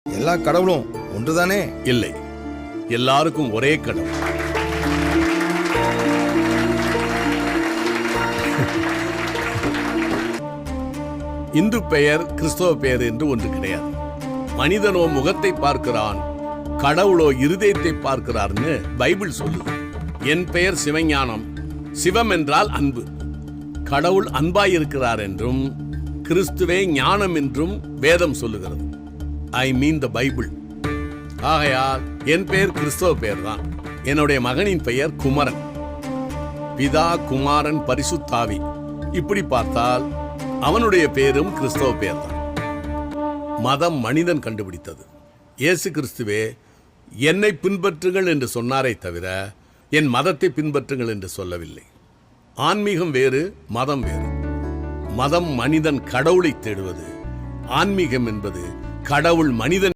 எல்லா கடவுளும் ஒன்றுதானே? இல்லை, எல்லாருக்கும் ஒரே கடவுள். இந்து பெயர் கிறிஸ்தவ பெயர் என்று ஒன்று கிடையாது. மனிதனோ முகத்தை பார்க்கிறான், கடவுளோ இருதயத்தை பார்க்கிறார்னு பைபிள் சொல்லுது. என் பெயர் சிவஞானம். சிவம் என்றால் அன்பு. கடவுள் அன்பாயிருக்கிறார் என்றும் கிறிஸ்துவே ஞானம் என்றும் வேதம் சொல்லுகிறது. ஐ மீன் த பைபிள். ஆகையால் என் பெயர் கிறிஸ்தவ பெயர் தான். என்னுடைய மகனின் பெயர் குமரன். பிதா, குமாரன், பரிசுத்தாவி. இப்படி பார்த்தால் அவனுடைய பெயரும் கிறிஸ்தவ பெயர் தான். மதம் மனிதன் கண்டுபிடித்தது. இயேசு கிறிஸ்துவே என்னை பின்பற்றுங்கள் என்று சொன்னாரே தவிர என் மதத்தை பின்பற்றுங்கள் என்று சொல்லவில்லை. ஆன்மீகம் வேறு, மதம் வேறு. மதம் மனிதன் கடவுளை தேடுவது. ஆன்மீகம் என்பது கடவுள் மனிதன்